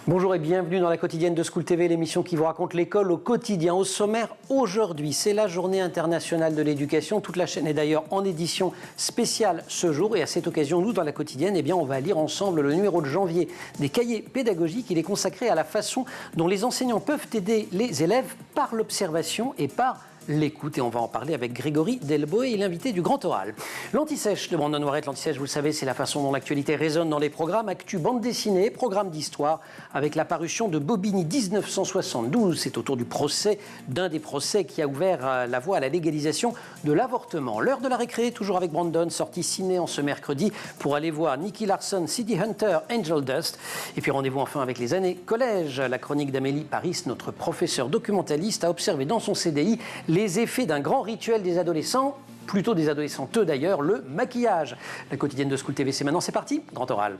Bonjour et bienvenue dans la quotidienne de School TV, l'émission qui vous raconte l'école au quotidien. Au sommaire, aujourd'hui, c'est la journée internationale de l'éducation. Toute la chaîne est d'ailleurs en édition spéciale ce jour. Et à cette occasion, nous, dans la quotidienne, on va lire ensemble le numéro de janvier des cahiers pédagogiques. Il est consacré à la façon dont les enseignants peuvent aider les élèves par l'observation et par l'écoute, et on va en parler avec Grégory Delboé, l'invité du Grand Oral. L'Anti-Sèche de Brandon Noiret. L'Anti-Sèche, vous le savez, c'est la façon dont l'actualité résonne dans les programmes actu, bande dessinée, programme d'histoire, avec la parution de Bobigny 1972. C'est autour du procès, d'un des procès qui a ouvert la voie à la légalisation de l'avortement. L'heure de la récré, toujours avec Brandon, sortie ciné en ce mercredi pour aller voir Nicky Larson, City Hunter, Angel Dust. Et puis rendez-vous enfin avec les années collège. La chronique d'Amélie Paris, notre professeur documentaliste, a observé dans son CDI les effets d'un grand rituel des adolescents, plutôt des adolescentes d'ailleurs, le maquillage. La quotidienne de School TV, c'est maintenant, c'est parti, Grand Oral.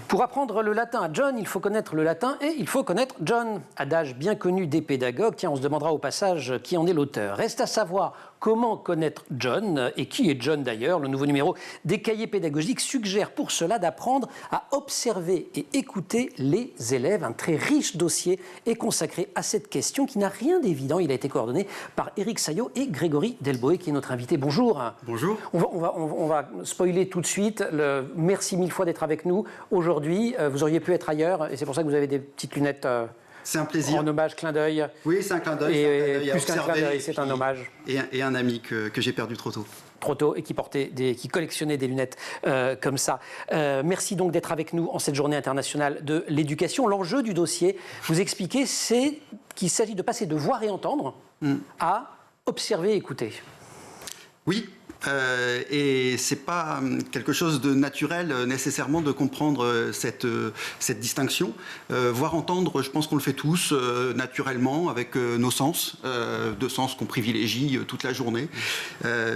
Pour apprendre le latin à John, il faut connaître le latin et il faut connaître John. Adage bien connu des pédagogues. Tiens, on se demandera au passage qui en est l'auteur. Reste à savoir comment connaître John, et qui est John d'ailleurs. Le nouveau numéro des cahiers pédagogiques suggère pour cela d'apprendre à observer et écouter les élèves. Un très riche dossier est consacré à cette question qui n'a rien d'évident. Il a été coordonné par Éric Saillot et Grégory Delboé, qui est notre invité. Bonjour. Bonjour. On va spoiler tout de suite. Merci mille fois d'être avec nous aujourd'hui. Vous auriez pu être ailleurs, et c'est pour ça que vous avez des petites lunettes. C'est un plaisir. En hommage, clin d'œil. Oui, c'est un clin d'œil. Et plus qu'un clin d'œil, c'est un hommage. Et un ami que j'ai perdu trop tôt. Trop tôt, et qui collectionnait des lunettes comme ça. Merci donc d'être avec nous en cette journée internationale de l'éducation. L'enjeu du dossier, vous expliquez, c'est qu'il s'agit de passer de voir et entendre à observer et écouter. Oui. Et c'est pas quelque chose de naturel nécessairement de comprendre cette distinction. Voir, entendre, je pense qu'on le fait tous naturellement avec nos sens, deux sens qu'on privilégie toute la journée.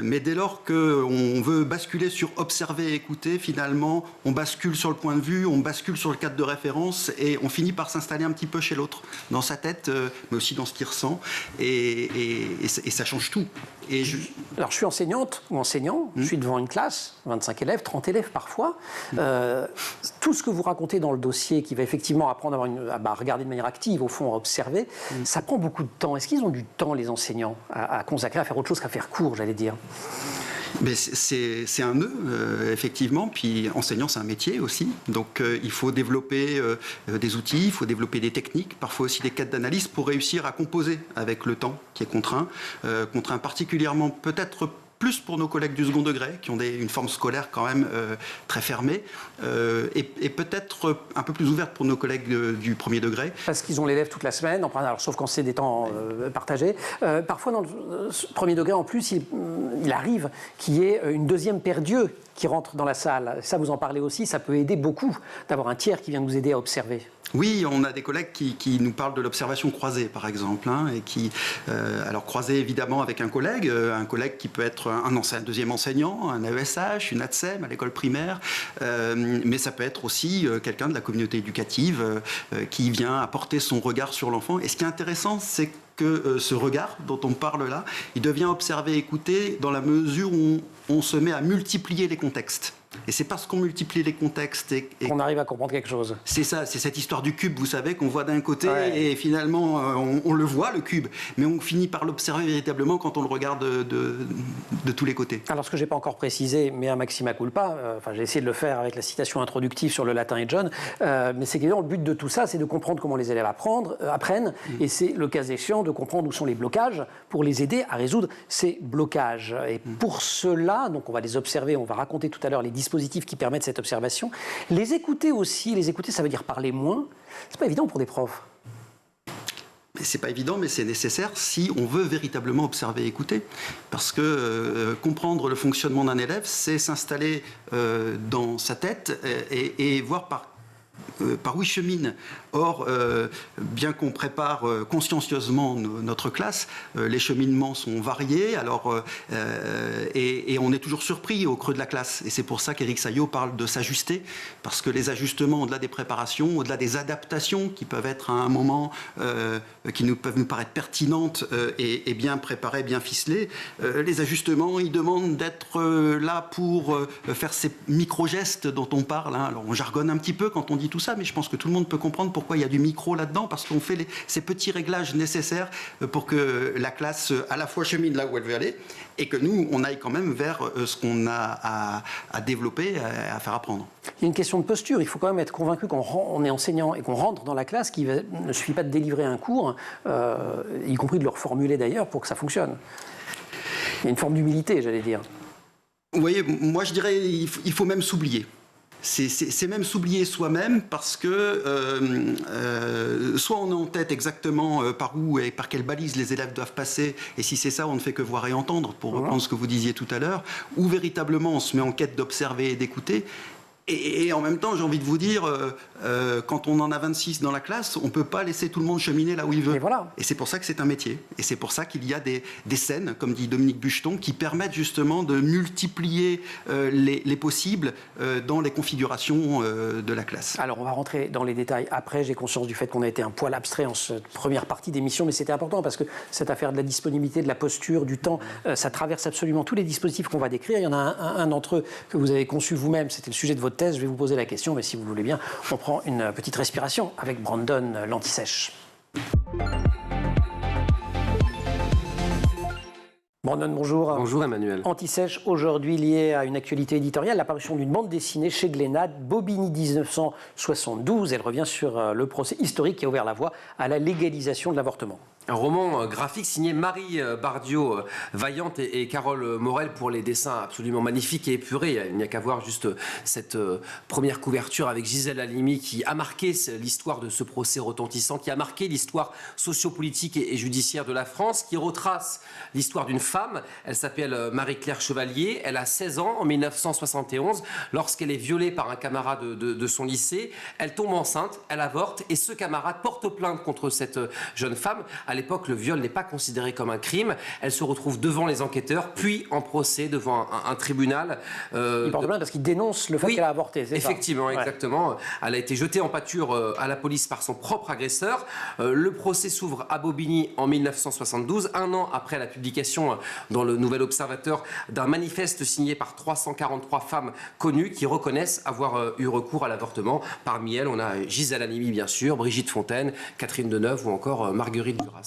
Mais dès lors qu'on veut basculer sur observer et écouter, finalement, on bascule sur le point de vue, on bascule sur le cadre de référence et on finit par s'installer un petit peu chez l'autre, dans sa tête, mais aussi dans ce qu'il ressent. Et ça change tout. Alors, je suis enseignante ou enseignant, je suis devant une classe, 25 élèves, 30 élèves parfois. Tout ce que vous racontez dans le dossier, qui va effectivement apprendre à regarder de manière active, au fond, à observer, ça prend beaucoup de temps. Est-ce qu'ils ont du temps, les enseignants, à consacrer, à faire autre chose qu'à faire cours, j'allais dire ? Mais c'est un nœud, effectivement. Puis enseignant, c'est un métier aussi. Donc il faut développer des outils, il faut développer des techniques, parfois aussi des quêtes d'analyse pour réussir à composer avec le temps qui est contraint particulièrement peut-être plus pour nos collègues du second degré, qui ont une forme scolaire quand même très fermée, et peut-être un peu plus ouverte pour nos collègues du premier degré. Parce qu'ils ont l'élève toute la semaine, alors, sauf quand c'est des temps partagés. Parfois, dans le premier degré, en plus, il arrive qu'il y ait une deuxième paire d'yeux qui rentre dans la salle. Ça, vous en parlez aussi, ça peut aider beaucoup d'avoir un tiers qui vient nous aider à observer. Oui, on a des collègues qui nous parlent de l'observation croisée, par exemple, et qui, alors croisée évidemment avec un collègue qui peut être un deuxième enseignant, un AESH, une ATSEM à l'école primaire, mais ça peut être aussi quelqu'un de la communauté éducative qui vient apporter son regard sur l'enfant. Et ce qui est intéressant, c'est que ce regard dont on parle là, il devient observé, écouté dans la mesure où on se met à multiplier les contextes. Et c'est parce qu'on multiplie les contextes et qu'on arrive à comprendre quelque chose. C'est ça, c'est cette histoire du cube, vous savez, qu'on voit d'un côté et finalement on le voit, le cube, mais on finit par l'observer véritablement quand on le regarde de tous les côtés. Alors ce que je n'ai pas encore précisé, mais à maxima culpa, j'ai essayé de le faire avec la citation introductive sur le latin et John, mais c'est qu'évidemment le but de tout ça, c'est de comprendre comment les élèves apprennent, et c'est le cas échéant de comprendre où sont les blocages pour les aider à résoudre ces blocages. Et pour cela, donc on va les observer, on va raconter tout à l'heure les dispositifs qui permettent cette observation. Les écouter aussi, ça veut dire parler moins. C'est pas évident pour des profs. Mais c'est pas évident, mais c'est nécessaire si on veut véritablement observer et écouter. Parce que comprendre le fonctionnement d'un élève, c'est s'installer dans sa tête et voir par où ils cheminent. Or, bien qu'on prépare consciencieusement notre classe, les cheminements sont variés, et on est toujours surpris au creux de la classe. Et c'est pour ça qu'Éric Saillot parle de s'ajuster, parce que les ajustements, au-delà des préparations, au-delà des adaptations qui peuvent être à un moment, peuvent nous paraître pertinentes et bien préparées, bien ficelées, les ajustements, ils demandent d'être là pour faire ces micro-gestes dont on parle. Alors on jargonne un petit peu quand on dit tout ça, mais je pense que tout le monde peut comprendre pourquoi il y a du micro là-dedans, parce qu'on fait ces petits réglages nécessaires pour que la classe à la fois chemine là où elle veut aller et que nous, on aille quand même vers ce qu'on a à développer, à faire apprendre. Il y a une question de posture. Il faut quand même être convaincu qu'on est enseignant et qu'on rentre dans la classe, qu'il ne suffit pas de délivrer un cours, y compris de le reformuler d'ailleurs, pour que ça fonctionne. Il y a une forme d'humilité, j'allais dire. Vous voyez, moi je dirais il faut même s'oublier. C'est même s'oublier soi-même, parce que soit on a en tête exactement par où et par quelles balises les élèves doivent passer, et si c'est ça, on ne fait que voir et entendre, pour reprendre ce que vous disiez tout à l'heure, ou véritablement on se met en quête d'observer et d'écouter. Et en même temps, j'ai envie de vous dire, quand on en a 26 dans la classe, on ne peut pas laisser tout le monde cheminer là où il veut. Et c'est pour ça que c'est un métier. Et c'est pour ça qu'il y a des scènes, comme dit Dominique Bucheton, qui permettent justement de multiplier les possibles dans les configurations de la classe. Alors, on va rentrer dans les détails après. J'ai conscience du fait qu'on a été un poil abstrait en cette première partie d'émission, mais c'était important parce que cette affaire de la disponibilité, de la posture, du temps, ça traverse absolument tous les dispositifs qu'on va décrire. Il y en a un d'entre eux que vous avez conçu vous-même, c'était le sujet de votre thèse. Je vais vous poser la question, mais si vous voulez bien, on prend une petite respiration avec Brandon l'anti-sèche. Brandon, bonjour. Bonjour Emmanuel. Anti-sèche, aujourd'hui lié à une actualité éditoriale, l'apparition d'une bande dessinée chez Glénade, Bobigny 1972. Elle revient sur le procès historique qui a ouvert la voie à la légalisation de l'avortement. Un roman graphique signé Marie Bardiot-Vaillante et Carole Morel pour les dessins absolument magnifiques et épurés. Il n'y a qu'à voir juste cette première couverture avec Gisèle Halimi qui a marqué l'histoire de ce procès retentissant, qui a marqué l'histoire sociopolitique et judiciaire de la France, qui retrace l'histoire d'une femme. Elle s'appelle Marie-Claire Chevalier. Elle a 16 ans en 1971 lorsqu'elle est violée par un camarade de son lycée. Elle tombe enceinte, elle avorte et ce camarade porte plainte contre cette jeune femme. À l'époque, le viol n'est pas considéré comme un crime. Elle se retrouve devant les enquêteurs, puis en procès devant un tribunal. Il porte plainte parce qu'il dénonce le fait qu'elle a avorté, c'est ça ? Effectivement, exactement. Elle a été jetée en pâture à la police par son propre agresseur. Le procès s'ouvre à Bobigny en 1972, un an après la publication dans le Nouvel Observateur d'un manifeste signé par 343 femmes connues qui reconnaissent avoir eu recours à l'avortement. Parmi elles, on a Gisèle Halimi, bien sûr, Brigitte Fontaine, Catherine Deneuve ou encore Marguerite Duras.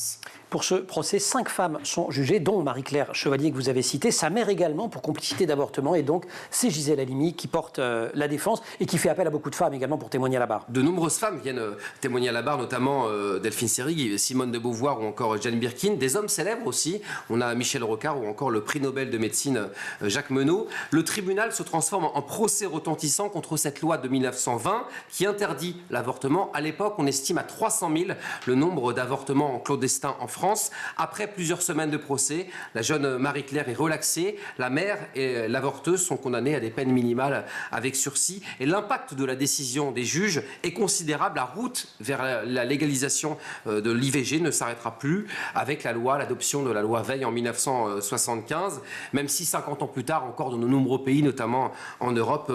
Pour ce procès, 5 femmes sont jugées, dont Marie-Claire Chevalier que vous avez citée, sa mère également pour complicité d'avortement, et donc c'est Gisèle Halimi qui porte la défense et qui fait appel à beaucoup de femmes également pour témoigner à la barre. De nombreuses femmes viennent témoigner à la barre, notamment Delphine Seyrig, Simone de Beauvoir ou encore Jane Birkin. Des hommes célèbres aussi, on a Michel Rocard ou encore le prix Nobel de médecine Jacques Menot. Le tribunal se transforme en procès retentissant contre cette loi de 1920 qui interdit l'avortement. À l'époque, on estime à 300 000 le nombre d'avortements clandestins en France. Après plusieurs semaines de procès, la jeune Marie-Claire est relaxée. La mère et l'avorteuse sont condamnées à des peines minimales avec sursis. Et l'impact de la décision des juges est considérable. La route vers la légalisation de l'IVG ne s'arrêtera plus avec l'adoption de la loi Veil en 1975. Même si 50 ans plus tard, encore dans de nombreux pays, notamment en Europe,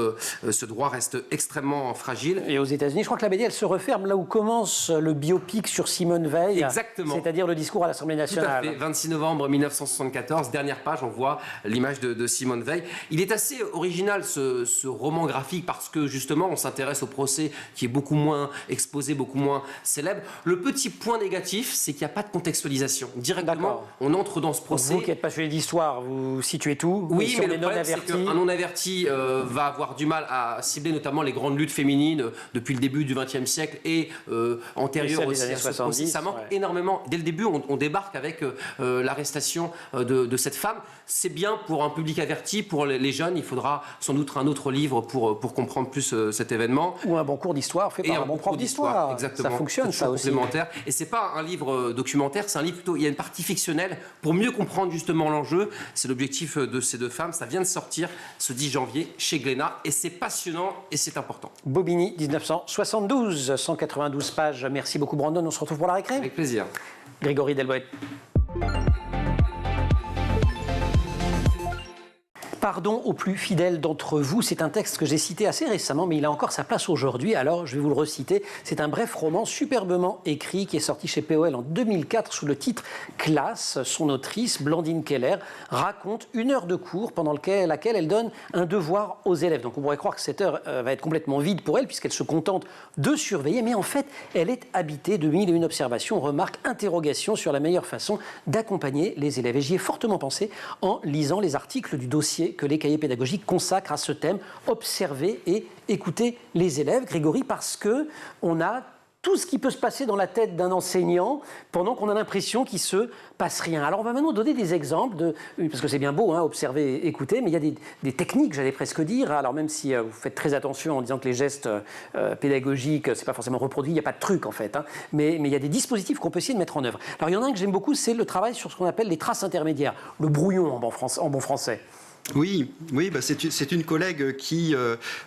ce droit reste extrêmement fragile. Et aux États-Unis, je crois que la BD, elle se referme là où commence le biopic sur Simone Veil. Exactement. C'est-à-dire le discours à l'Assemblée nationale. Tout à fait. 26 novembre 1974, dernière page, on voit l'image de Simone Veil. Il est assez original ce roman graphique parce que justement on s'intéresse au procès qui est beaucoup moins exposé, beaucoup moins célèbre. Le petit point négatif, c'est qu'il n'y a pas de contextualisation. Directement, on entre dans ce procès. Vous qui n'êtes passionné d'histoire, vous situez tout. Oui, mais le problème, c'est qu'un non-averti va avoir du mal à cibler notamment les grandes luttes féminines depuis le début du XXe siècle et antérieures aussi à ce procès. Ça manque énormément. Dès le début, on on débarque avec l'arrestation de cette femme. C'est bien pour un public averti, pour les jeunes, il faudra sans doute un autre livre pour comprendre plus cet événement. Ou un bon cours d'histoire fait par un bon prof d'histoire. Exactement. Ça fonctionne, ça aussi. Complémentaire. Et c'est pas un livre documentaire, c'est un livre plutôt, il y a une partie fictionnelle pour mieux comprendre justement l'enjeu. C'est l'objectif de ces deux femmes. Ça vient de sortir ce 10 janvier chez Glénat et c'est passionnant et c'est important. Bobigny, 1972, 192 pages. Merci beaucoup Brandon, on se retrouve pour la récré. Avec plaisir. Grégory Delboët. Pardon aux plus fidèles d'entre vous, c'est un texte que j'ai cité assez récemment, mais il a encore sa place aujourd'hui, alors je vais vous le reciter. C'est un bref roman superbement écrit qui est sorti chez POL en 2004 sous le titre Classe. Son autrice, Blandine Keller, raconte une heure de cours pendant laquelle elle donne un devoir aux élèves. Donc on pourrait croire que cette heure va être complètement vide pour elle puisqu'elle se contente de surveiller, mais en fait, elle est habitée de mille et une observations, remarques, interrogations sur la meilleure façon d'accompagner les élèves. Et j'y ai fortement pensé en lisant les articles du dossier que les cahiers pédagogiques consacrent à ce thème, observer et écouter les élèves, Grégory, parce que on a tout ce qui peut se passer dans la tête d'un enseignant pendant qu'on a l'impression qu'il ne se passe rien. Alors on va maintenant donner des exemples, parce que c'est bien beau, observer et écouter, mais il y a des techniques, j'allais presque dire, alors même si vous faites très attention en disant que les gestes pédagogiques, c'est pas forcément reproduit, il n'y a pas de truc en fait, mais il y a des dispositifs qu'on peut essayer de mettre en œuvre. Alors il y en a un que j'aime beaucoup, c'est le travail sur ce qu'on appelle les traces intermédiaires, le brouillon en bon français. Oui, c'est une collègue qui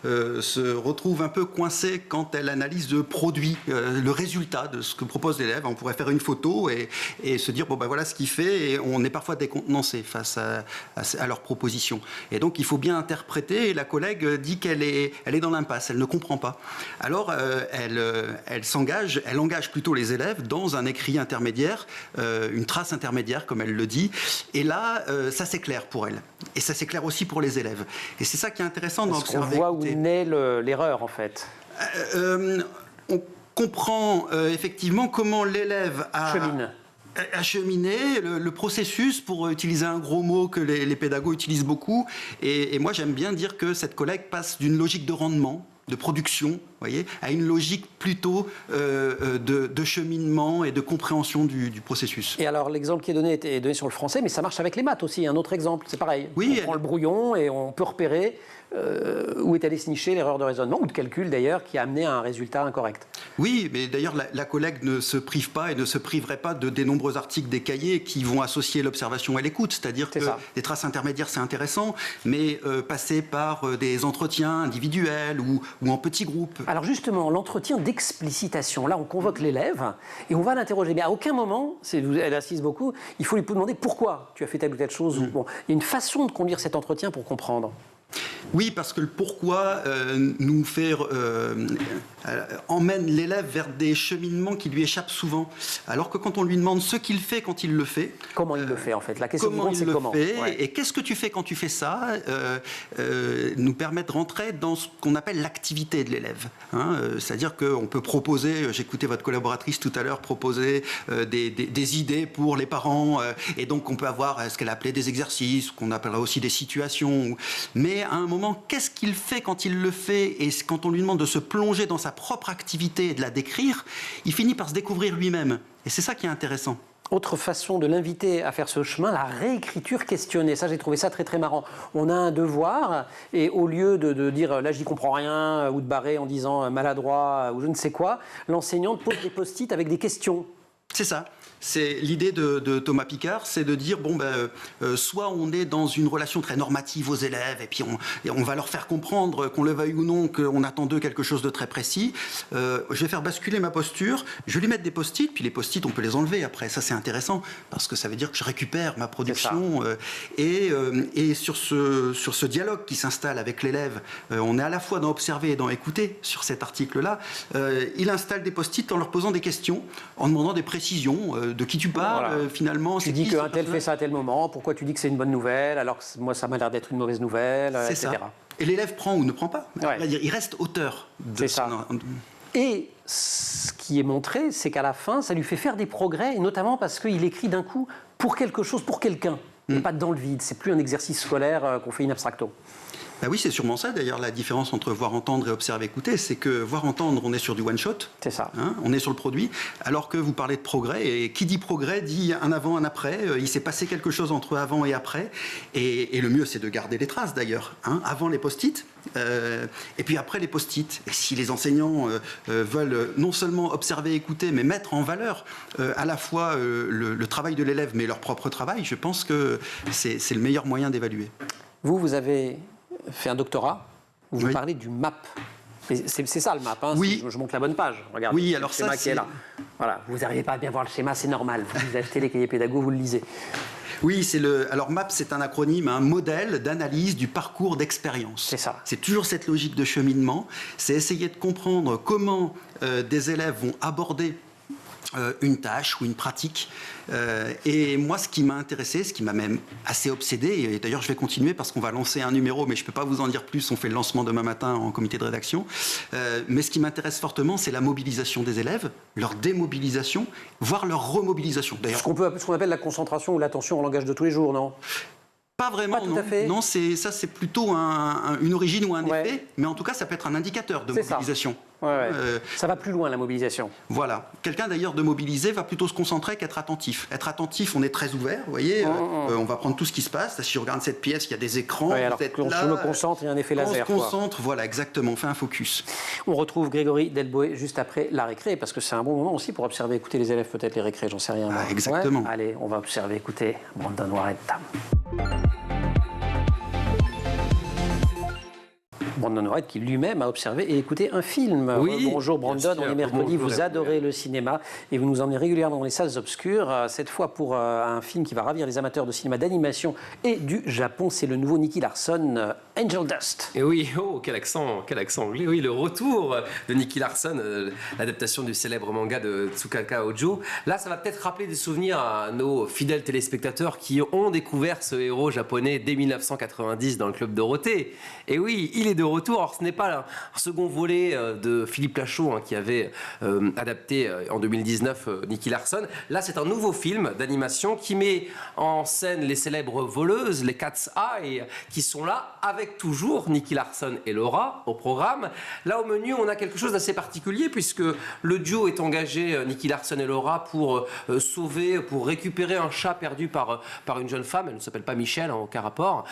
se retrouve un peu coincée quand elle analyse le produit, le résultat de ce que propose l'élève. On pourrait faire une photo et se dire, voilà ce qu'il fait, et on est parfois décontenancé face à leurs propositions. Et donc, il faut bien interpréter, et la collègue dit qu'elle est dans l'impasse, elle ne comprend pas. Alors, elle engage plutôt les élèves dans un écrit intermédiaire, une trace intermédiaire, comme elle le dit, et là, ça s'éclaire pour elle. Et ça s'éclaire aussi pour les élèves. Et c'est ça qui est intéressant dans l'observer. On voit où naît l'erreur, en fait. On comprend effectivement comment l'élève a cheminé le processus, pour utiliser un gros mot que les pédagogues utilisent beaucoup. Et moi, j'aime bien dire que cette collègue passe d'une logique de rendement, de production, à une logique plutôt de cheminement et de compréhension du processus. Et alors, l'exemple qui est donné sur le français, mais ça marche avec les maths aussi. Un autre exemple, c'est pareil. Oui, on prend le brouillon et on peut repérer où est allée se nicher l'erreur de raisonnement, ou de calcul d'ailleurs, qui a amené à un résultat incorrect. Oui, mais d'ailleurs, la collègue ne se prive pas et ne se priverait pas des nombreux articles des cahiers qui vont associer l'observation et l'écoute. C'est-à-dire que les traces intermédiaires, c'est intéressant, mais passer par des entretiens individuels ou en petits groupes. Alors justement, l'entretien d'explicitation, là on convoque l'élève et on va l'interroger. Mais à aucun moment, elle insiste beaucoup, il faut lui demander pourquoi tu as fait telle ou telle chose. Bon, il y a une façon de conduire cet entretien pour comprendre. Oui, parce que le pourquoi emmène l'élève vers des cheminements qui lui échappent souvent. Alors que quand on lui demande ce qu'il fait quand il le fait... Comment il le fait en fait? La question comment c'est comment. Et qu'est-ce que tu fais quand tu fais ça nous permet de rentrer dans ce qu'on appelle l'activité de l'élève. C'est-à-dire qu'on peut proposer, j'écoutais votre collaboratrice tout à l'heure, proposer des idées pour les parents, et donc on peut avoir ce qu'elle appelait des exercices, qu'on appellera aussi des situations, mais à un moment, qu'est-ce qu'il fait quand il le fait? Et quand on lui demande de se plonger dans sa propre activité et de la décrire, il finit par se découvrir lui-même. Et c'est ça qui est intéressant. Autre façon de l'inviter à faire ce chemin, la réécriture questionnée. Ça, j'ai trouvé ça très très marrant. On a un devoir et au lieu de dire là j'y comprends rien ou de barrer en disant maladroit ou je ne sais quoi, l'enseignante pose des post-it avec des questions. C'est ça. C'est l'idée de Thomas Picard, c'est de dire soit on est dans une relation très normative aux élèves et puis on va leur faire comprendre, qu'on le veuille ou non, qu'on attend d'eux quelque chose de très précis. Je vais faire basculer ma posture, je vais lui mettre des post-it, puis les post-it on peut les enlever après. Ça c'est intéressant parce que ça veut dire que je récupère ma production et sur ce dialogue qui s'installe avec l'élève, on est à la fois dans observer et dans écouter sur cet article-là. Il installe des post-it en leur posant des questions, en demandant des précisions. De qui tu parles, finalement. Tu dis qu'un tel fait ça à tel moment, pourquoi tu dis que c'est une bonne nouvelle, alors que moi ça m'a l'air d'être une mauvaise nouvelle, etc. Ça. Et l'élève prend ou ne prend pas. Il reste auteur de ça. Et ce qui est montré, c'est qu'à la fin, ça lui fait faire des progrès, et notamment parce qu'il écrit d'un coup pour quelque chose, pour quelqu'un, et pas dans le vide. C'est plus un exercice scolaire qu'on fait in abstracto. Bah oui, c'est sûrement ça d'ailleurs la différence entre voir, entendre et observer, écouter. C'est que voir, entendre, on est sur du one-shot. C'est ça. Hein, on est sur le produit. Alors que vous parlez de progrès, et qui dit progrès dit un avant, un après. Il s'est passé quelque chose entre avant et après. Et le mieux, c'est de garder les traces d'ailleurs. Hein, avant les post-it, et puis après les post-it. Et si les enseignants veulent non seulement observer, écouter, mais mettre en valeur à la fois le travail de l'élève, mais leur propre travail, je pense que c'est le meilleur moyen d'évaluer. Vous avez fait un doctorat, où vous Oui. parlez du MAP. C'est ça le MAP, hein, Oui. si je montre la bonne page. Regardez, Oui, le alors schéma ça, qui est là. Voilà, vous n'arrivez pas à bien voir le schéma, c'est normal. Vous achetez les cahiers pédago, vous le lisez. Oui, alors MAP, c'est un acronyme, un modèle d'analyse du parcours d'expérience. C'est ça. C'est toujours cette logique de cheminement. C'est essayer de comprendre comment des élèves vont aborder une tâche ou une pratique. Et moi, ce qui m'a intéressé, ce qui m'a même assez obsédé, et d'ailleurs je vais continuer parce qu'on va lancer un numéro, mais je ne peux pas vous en dire plus, on fait le lancement demain matin en comité de rédaction, mais ce qui m'intéresse fortement, c'est la mobilisation des élèves, leur démobilisation, voire leur remobilisation. D'ailleurs, Ce qu'on appelle la concentration ou l'attention en langage de tous les jours, non? pas vraiment, Pas tout non. à fait. Non, c'est plutôt une origine ou un Ouais. effet, mais en tout cas, ça peut être un indicateur de C'est ça. mobilisation. Ouais. Ça va plus loin, la mobilisation. Voilà. Quelqu'un d'ailleurs de mobilisé va plutôt se concentrer qu'être attentif. Être attentif, on est très ouvert, vous voyez. On va prendre tout ce qui se passe. Si je regarde cette pièce, il y a des écrans. Ouais, alors vous êtes qu'on là, se me concentre, il y a un effet laser. On se concentre, voilà, exactement. On fait un focus. On retrouve Grégory Delboé juste après la récré, parce que c'est un bon moment aussi pour observer, écouter les élèves, peut-être les récrés, j'en sais rien. moi. Exactement. Ouais. Allez, on va observer, écouter Brandon Warrett. Brandon Warrett qui lui-même a observé et écouté un film. Oui, Bonjour bien Brandon, sûr. on est mercredi, Bonjour, vous la adorez le cinéma et vous nous emmenez régulièrement dans les salles obscures, cette fois pour un film qui va ravir les amateurs de cinéma d'animation et du Japon, c'est le nouveau Nicky Larson, Angel Dust. Et oui, oh, quel accent anglais. Oui, le retour de Nicky Larson, l'adaptation du célèbre manga de Tsukaka Ojo. Là, ça va peut-être rappeler des souvenirs à nos fidèles téléspectateurs qui ont découvert ce héros japonais dès 1990 dans le Club Dorothée. Et oui, il est de retour. Alors, ce n'est pas un second volet de Philippe Lachaud qui avait adapté en 2019 Nicky Larson. Là, c'est un nouveau film d'animation qui met en scène les célèbres voleuses, les Cat's Eye, qui sont là avec toujours Nicky Larson et Laura au programme. Là, au menu, on a quelque chose d'assez particulier puisque le duo est engagé, Nicky Larson et Laura, pour sauver, pour récupérer un chat perdu par une jeune femme. Elle ne s'appelle pas Michel, aucun rapport.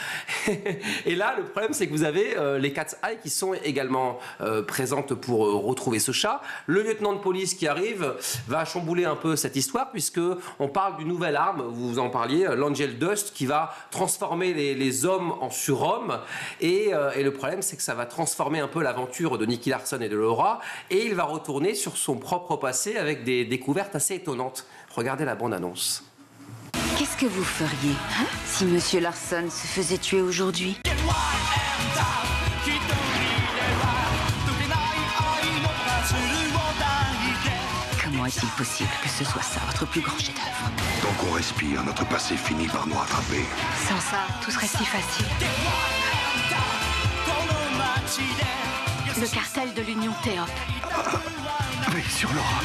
Et là, le problème, c'est que vous avez les Cat's Eye qui sont également présentes pour retrouver ce chat. Le lieutenant de police qui arrive va chambouler un peu cette histoire puisque on parle d'une nouvelle arme, vous en parliez, l'Angel Dust, qui va transformer les hommes en surhommes. Et le problème, c'est que ça va transformer un peu l'aventure de Nicky Larson et de Laura. Et il va retourner sur son propre passé avec des découvertes assez étonnantes. Regardez la bande-annonce. Qu'est-ce que vous feriez si Monsieur Larson se faisait tuer aujourd'hui? Comment est-il possible que ce soit ça, votre plus grand chef-d'œuvre? Tant qu'on respire, notre passé finit par nous rattraper. Sans ça, tout serait si facile. Le cartel de l'Union Théop. Veille sur Laura.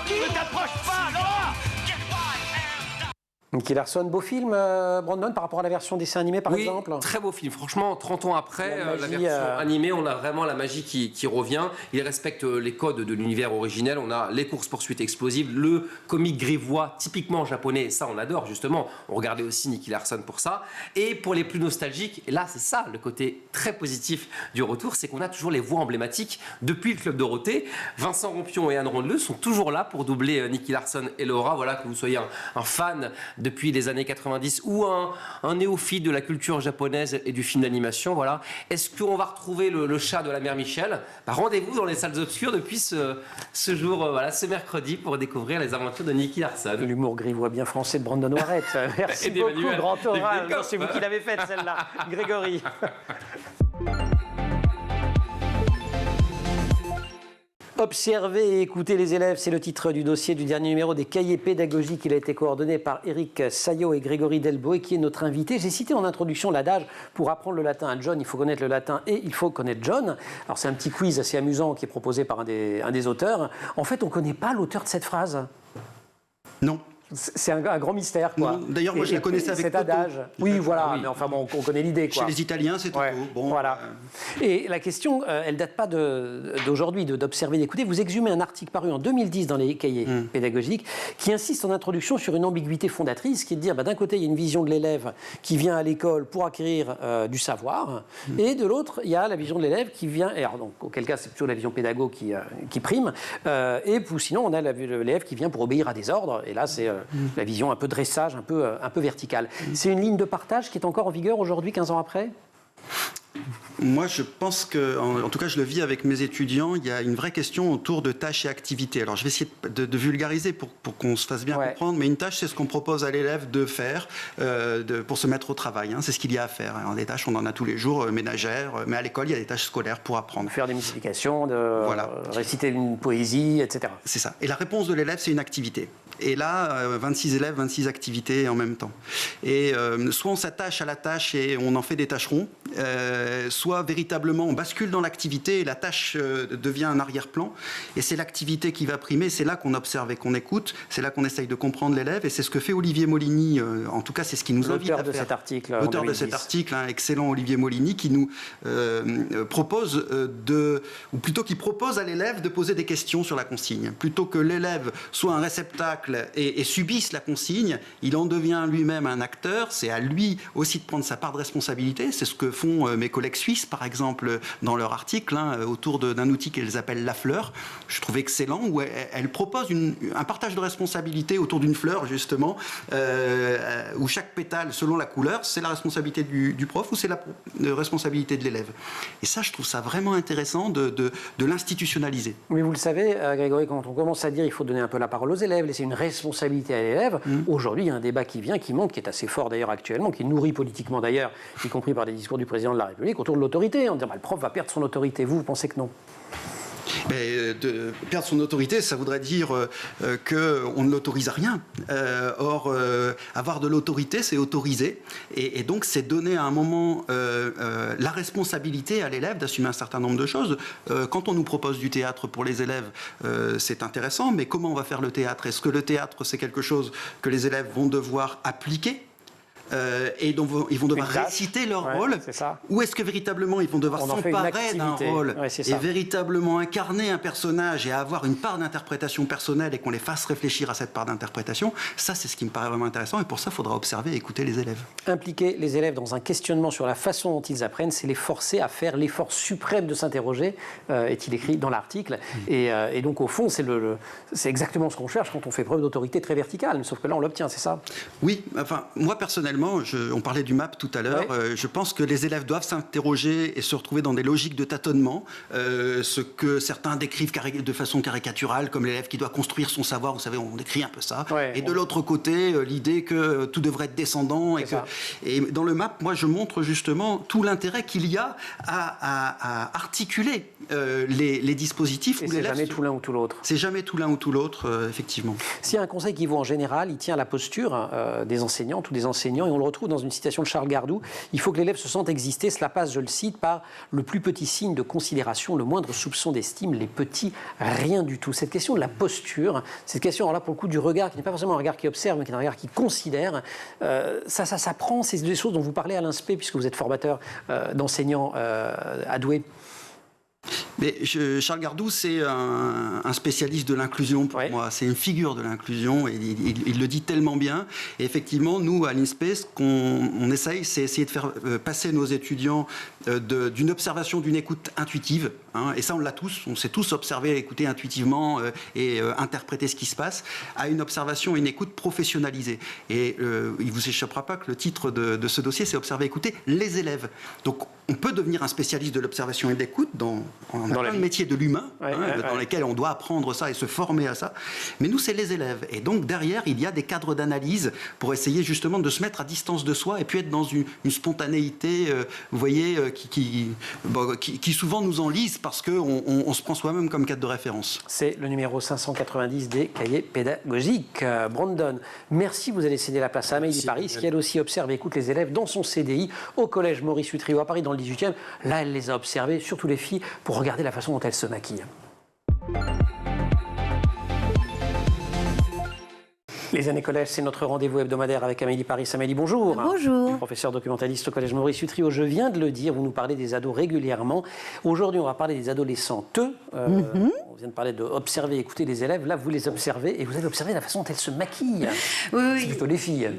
Ne t'approche pas, Laura! Nicky Larson, beau film, Brandon, par rapport à la version dessin animé, par Oui, exemple. très beau film. Franchement, 30 ans après, La la magie, version animée, on a vraiment la magie qui revient. Il respecte les codes de l'univers originel. On a les courses-poursuites explosives, le comique grivois typiquement japonais. Ça, on adore, justement. On regardait aussi Nicky Larson pour ça. Et pour les plus nostalgiques, et là, c'est ça, le côté très positif du retour, c'est qu'on a toujours les voix emblématiques depuis le Club Dorothée. Vincent Rompion et Anne Rondeleux sont toujours là pour doubler Nicky Larson et Laura. Voilà, que vous soyez un fan depuis les années 90 ou un néophyte de la culture japonaise et du film d'animation, voilà. Est-ce qu'on va retrouver le chat de la mère Michel? Rendez-vous dans les salles obscures depuis ce jour, voilà, ce mercredi, pour découvrir les aventures de Nicky Larson. L'humour grivois bien français de Brandon Warrett. Merci Et beaucoup, d'Emmanuel. grand oral. Des Non, c'est vous qui l'avez faite, celle-là, Grégory. Observer et écouter les élèves, c'est le titre du dossier du dernier numéro des cahiers pédagogiques. Il a été coordonné par Éric Saillot et Grégory Delboé, qui est notre invité. J'ai cité en introduction l'adage, pour apprendre le latin à John, il faut connaître le latin et il faut connaître John. Alors c'est un petit quiz assez amusant qui est proposé par un des auteurs. En fait, on ne connaît pas l'auteur de cette phrase. Non. C'est un grand mystère, quoi. D'ailleurs, moi, je la connaissais avec cet Toto. adage. Oui, voilà, mais enfin bon, on connaît l'idée, quoi. Chez les Italiens, c'est Toto. Ouais, Bon, voilà. Et la question, elle date pas d'aujourd'hui, d'observer, d'écouter. Vous exhumez un article paru en 2010 dans les cahiers pédagogiques qui insiste en introduction sur une ambiguïté fondatrice, qui est de dire, d'un côté, il y a une vision de l'élève qui vient à l'école pour acquérir du savoir, et de l'autre, il y a la vision de l'élève qui vient, et alors donc, auquel cas, c'est plutôt la vision pédago qui prime, et sinon, on a l'élève qui vient pour obéir à des ordres, et là, c'est la vision un peu dressage, un peu verticale. C'est une ligne de partage qui est encore en vigueur aujourd'hui, 15 ans après ? Moi, je pense que, en tout cas, je le vis avec mes étudiants, il y a une vraie question autour de tâches et activités. Alors, je vais essayer de vulgariser pour qu'on se fasse bien comprendre, mais une tâche, c'est ce qu'on propose à l'élève de faire pour se mettre au travail. C'est ce qu'il y a à faire. Alors, des tâches, on en a tous les jours, ménagères, mais à l'école, il y a des tâches scolaires pour apprendre. Faire des multiplications, réciter une poésie, etc. C'est ça. Et la réponse de l'élève, c'est une activité. Et là, 26 élèves, 26 activités en même temps. Et soit on s'attache à la tâche et on en fait des tâcherons, soit véritablement on bascule dans l'activité et la tâche devient un arrière-plan. Et c'est l'activité qui va primer, c'est là qu'on observe et qu'on écoute, c'est là qu'on essaye de comprendre l'élève. Et c'est ce que fait Olivier Molini, en tout cas c'est ce qui nous invite à faire. L'auteur de cet article. L'auteur de cet article, excellent Olivier Molini, qui nous propose ou plutôt qui propose à l'élève de poser des questions sur la consigne. Plutôt que l'élève soit un réceptacle et subisse la consigne, il en devient lui-même un acteur. C'est à lui aussi de prendre sa part de responsabilité. C'est ce que font mes collègues suisses, par exemple, dans leur article, autour d'un outil qu'elles appellent la fleur. Je trouve excellent, où elles proposent un partage de responsabilité autour d'une fleur, justement, où chaque pétale, selon la couleur, c'est la responsabilité du prof ou c'est la responsabilité de l'élève. Et ça, je trouve ça vraiment intéressant de l'institutionnaliser. Mais vous le savez, Grégory, quand on commence à dire il faut donner un peu la parole aux élèves, laisser une responsabilité à l'élève, aujourd'hui, il y a un débat qui monte, qui est assez fort d'ailleurs actuellement, qui est nourri politiquement d'ailleurs, y compris par des discours du président de la République, autour de l'autorité, en disant le prof va perdre son autorité. Vous pensez que non ? Mais de perdre son autorité, ça voudrait dire qu'on ne l'autorise à rien. Or, avoir de l'autorité, c'est autoriser. Et donc, c'est donner à un moment la responsabilité à l'élève d'assumer un certain nombre de choses. Quand on nous propose du théâtre pour les élèves, c'est intéressant, mais comment on va faire le théâtre ? Est-ce que le théâtre, c'est quelque chose que les élèves vont devoir appliquer ? Et donc ils vont devoir réciter leur rôle, ou est-ce que véritablement ils vont devoir s'emparer d'un rôle et véritablement incarner un personnage et avoir une part d'interprétation personnelle et qu'on les fasse réfléchir à cette part d'interprétation? Ça, c'est ce qui me paraît vraiment intéressant, et pour ça, il faudra observer et écouter les élèves. Impliquer les élèves dans un questionnement sur la façon dont ils apprennent, c'est les forcer à faire l'effort suprême de s'interroger, est-il écrit dans l'article. Et donc, au fond, c'est exactement ce qu'on cherche quand on fait preuve d'autorité très verticale, sauf que là, on l'obtient, c'est ça? Oui, enfin, moi, personnellement, on parlait du MAP tout à l'heure, je pense que les élèves doivent s'interroger et se retrouver dans des logiques de tâtonnement, ce que certains décrivent de façon caricaturale comme l'élève qui doit construire son savoir, vous savez, on décrit un peu ça, et de l'autre côté, l'idée que tout devrait être descendant, et dans le MAP, moi je montre justement tout l'intérêt qu'il y a à articuler les dispositifs. Et c'est jamais tout l'un ou tout l'autre. C'est jamais tout l'un ou tout l'autre, effectivement. S'il y a un conseil qui vaut en général, il tient à la posture des enseignantes ou des enseignants, et on le retrouve dans une citation de Charles Gardou. Il faut que l'élève se sente exister. Cela passe, je le cite, par le plus petit signe de considération, le moindre soupçon d'estime, les petits, rien du tout. Cette question de la posture, cette question, alors là, pour le coup, du regard, qui n'est pas forcément un regard qui observe, mais qui est un regard qui considère, ça s'apprend. C'est des choses dont vous parlez à l'INSPE, puisque vous êtes formateur d'enseignants à Douai. Mais Charles Gardou, c'est un spécialiste de l'inclusion pour moi. C'est une figure de l'inclusion et il le dit tellement bien. Et effectivement, nous, à l'INSPE, ce qu'on essaye, c'est essayer de faire passer nos étudiants d'une observation, d'une écoute intuitive. Et ça, on l'a tous. On sait tous observer, écouter intuitivement et interpréter ce qui se passe, à une observation et une écoute professionnalisée. Et il ne vous échappera pas que le titre de ce dossier, c'est Observer, écouter les élèves. Donc, on peut devenir un spécialiste de l'observation et de l'écoute dans plein de métiers de l'humain, dans lesquels on doit apprendre ça et se former à ça. Mais nous, c'est les élèves. Et donc, derrière, il y a des cadres d'analyse pour essayer justement de se mettre à distance de soi et puis être dans une spontanéité, vous voyez, qui souvent nous enlise parce qu'on se prend soi-même comme cadre de référence. C'est le numéro 590 des cahiers pédagogiques. Brandon, merci. Vous allez céder la place à Amélie Paris, qui elle aussi observe et écoute les élèves dans son CDI au collège Maurice Utrio à Paris, dans le 18e. Là, elle les a observés, surtout les filles, pour regarder la façon dont elles se maquillent. Les années collège, c'est notre rendez-vous hebdomadaire avec Amélie Paris. Amélie, bonjour. Bonjour. Professeur documentaliste au Collège Maurice Utrio. Je viens de le dire, vous nous parlez des ados régulièrement. Aujourd'hui, on va parler des adolescentes. On vient de parler d'observer, écouter les élèves. Là, vous les observez et vous avez observé la façon dont elles se maquillent. Oui. C'est plutôt les filles.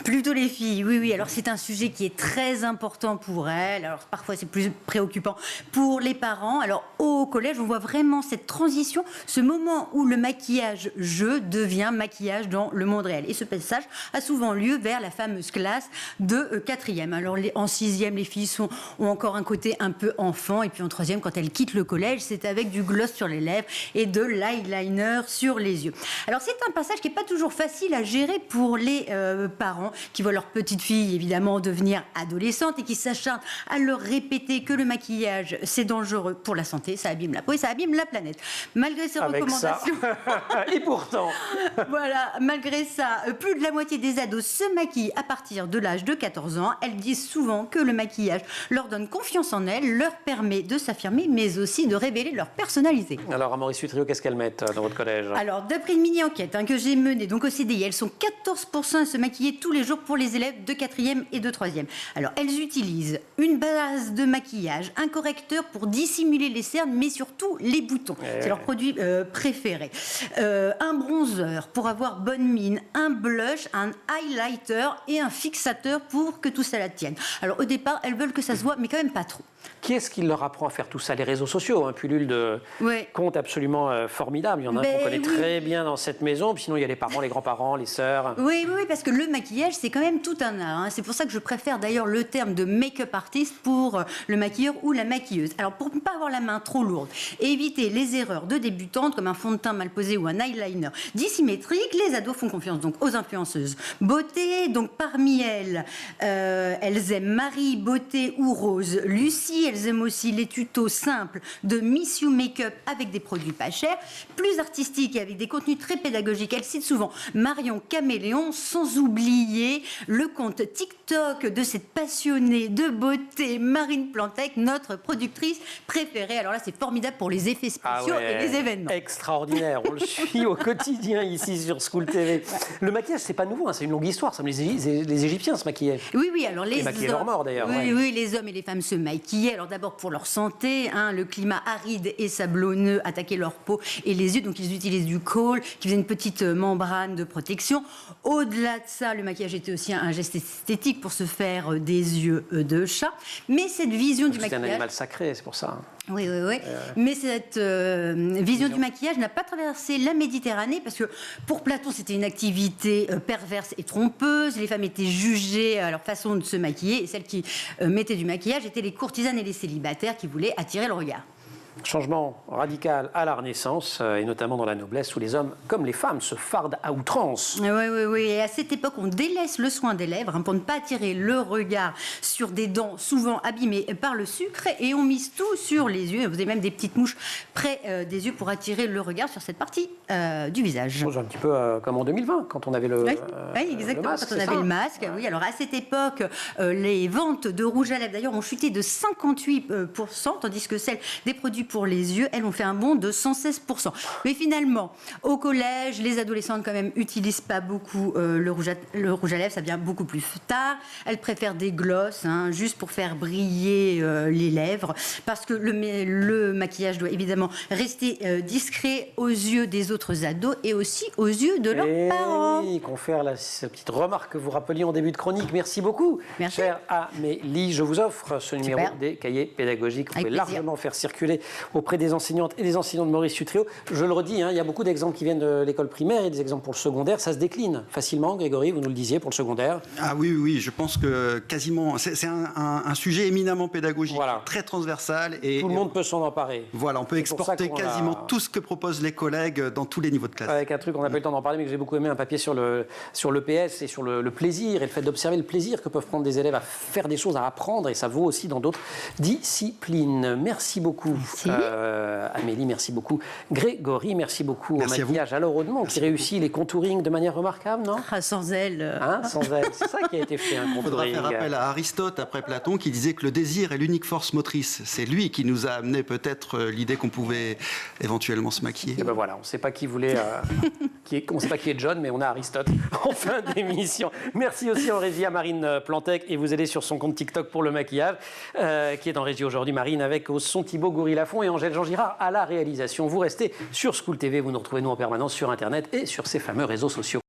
Plutôt les filles, oui. Alors, c'est un sujet qui est très important pour elles. Alors, parfois, c'est plus préoccupant pour les parents. Alors, au collège, on voit vraiment cette transition, ce moment où le maquillage jeu devient maquillage dans le monde réel. Et ce passage a souvent lieu vers la fameuse classe de 4e. Alors, en 6e, les filles ont encore un côté un peu enfant. Et puis en 3e, quand elles quittent le collège, c'est avec du gloss sur les lèvres et de l'eyeliner sur les yeux. Alors, c'est un passage qui n'est pas toujours facile à gérer pour les parents qui voient leur petite fille, évidemment, devenir adolescente et qui s'acharnent à leur répéter que le maquillage, c'est dangereux pour la santé, ça abîme la peau et ça abîme la planète. Malgré ces recommandations... Et pourtant... Voilà, malgré ça, plus de la moitié des ados se maquillent à partir de l'âge de 14 ans. Elles disent souvent que le maquillage leur donne confiance en elles, leur permet de s'affirmer, mais aussi de révéler leur personnalité. Alors, à Maurice Utrio, qu'est-ce qu'elles mettent dans votre collège? Alors, d'après une mini-enquête que j'ai menée donc au CDI, elles sont 14% à se maquiller tous les jours pour les élèves de 4e et de 3e. Alors, elles utilisent une base de maquillage, un correcteur pour dissimuler les cernes, mais surtout les boutons. C'est leur produit préféré. Un bronzer pour avoir bonne mine, un blush, un highlighter et un fixateur pour que tout ça la tienne. Alors, au départ, elles veulent que ça se voit, mais quand même pas trop. Qui est-ce qui leur apprend à faire tout ça? Les réseaux sociaux, pullule de comptes absolument formidables. Il y en a un qu'on connaît très bien dans cette maison, puis sinon il y a les parents, les grands-parents, les sœurs. Oui, parce que le maquillage, c'est quand même tout un art. C'est pour ça que je préfère d'ailleurs le terme de make-up artist pour le maquilleur ou la maquilleuse. Alors, pour ne pas avoir la main trop lourde et éviter les erreurs de débutantes comme un fond de teint mal posé ou un eyeliner dissymétrique, les ados font confiance donc aux influenceuses beauté. Donc, parmi elles, elles aiment Marie, beauté ou Rose, Lucie. Elles aiment aussi les tutos simples de Miss You Makeup avec des produits pas chers. Plus artistiques et avec des contenus très pédagogiques, elles citent souvent Marion Caméléon, sans oublier le compte TikTok de cette passionnée de beauté, Marine Plantec, notre productrice préférée. Alors là, c'est formidable pour les effets spéciaux et les événements. Extraordinaire, on le suit au quotidien ici sur School TV. Le maquillage, c'est pas nouveau, c'est une longue histoire. Les Égyptiens se maquillaient. Oui, alors les maquillaient leurs morts d'ailleurs. Oui, les hommes et les femmes se maquillaient. Alors d'abord pour leur santé, le climat aride et sablonneux attaquait leur peau et les yeux, donc ils utilisent du kohl qui faisait une petite membrane de protection. Au-delà de ça, le maquillage était aussi un geste esthétique pour se faire des yeux de chat. Mais cette vision du maquillage... C'est un animal sacré, c'est pour ça. Oui. Mais cette vision du maquillage n'a pas traversé la Méditerranée parce que pour Platon, c'était une activité perverse et trompeuse. Les femmes étaient jugées à leur façon de se maquiller et celles qui mettaient du maquillage étaient les courtisanes et les célibataires qui voulaient attirer le regard. Changement radical à la Renaissance, et notamment dans la noblesse, où les hommes, comme les femmes, se fardent à outrance. Oui. Et à cette époque, on délaisse le soin des lèvres pour ne pas attirer le regard sur des dents souvent abîmées par le sucre, et on mise tout sur les yeux. Vous avez même des petites mouches près des yeux pour attirer le regard sur cette partie du visage. Un petit peu comme en 2020, quand on avait le exactement, le masque, quand on avait le masque. Oui, alors à cette époque, les ventes de rouge à lèvres, d'ailleurs, ont chuté de 58%, tandis que celles des produits pour les yeux, elles ont fait un bond de 116%. Mais finalement, au collège, les adolescentes quand même utilisent pas beaucoup le rouge à lèvres, ça vient beaucoup plus tard. Elles préfèrent des glosses, juste pour faire briller les lèvres, parce que le maquillage doit évidemment rester discret aux yeux des autres ados et aussi aux yeux de leurs parents. Oui, confère cette petite remarque que vous rappeliez en début de chronique. Merci beaucoup, Merci. chère Amélie. Je vous offre ce numéro des cahiers pédagogiques. Vous pouvez largement faire circuler auprès des enseignantes et des enseignants de Maurice Utrio. Je le redis, il y a beaucoup d'exemples qui viennent de l'école primaire et des exemples pour le secondaire. Ça se décline facilement, Grégory, vous nous le disiez, pour le secondaire. Ah oui, je pense que quasiment, c'est un sujet éminemment pédagogique, très transversal. Et tout le monde peut s'en emparer. Voilà, on peut exporter quasiment tout ce que proposent les collègues dans tous les niveaux de classe. Avec un truc, on n'a pas eu le temps d'en parler, mais que j'ai beaucoup aimé, un papier sur l'EPS et sur le plaisir et le fait d'observer le plaisir que peuvent prendre des élèves à faire des choses, à apprendre, et ça vaut aussi dans d'autres disciplines. Merci beaucoup. Merci. Merci. Amélie, merci beaucoup. Grégory, merci beaucoup Merci au maquillage à Laure Audemont, qui réussit les contourings de manière remarquable, non? Ah, sans elle. Hein, sans elle. C'est ça qui a été fait, un Il faudra contouring. faire appel à Aristote après Platon qui disait que le désir est l'unique force motrice. C'est lui qui nous a amené peut-être l'idée qu'on pouvait éventuellement se maquiller. Et ben voilà, on ne sait pas qui voulait, on ne sait pas qui est John, mais on a Aristote en fin d'émission. Merci aussi en régie à Marine Plantec et vous allez sur son compte TikTok pour le maquillage, qui est en régie aujourd'hui. Marine avec au son Thibaut Goury-Lafont et Angèle Jean-Girard à la réalisation. Vous restez sur School TV, vous nous retrouvez nous en permanence sur Internet et sur ces fameux réseaux sociaux.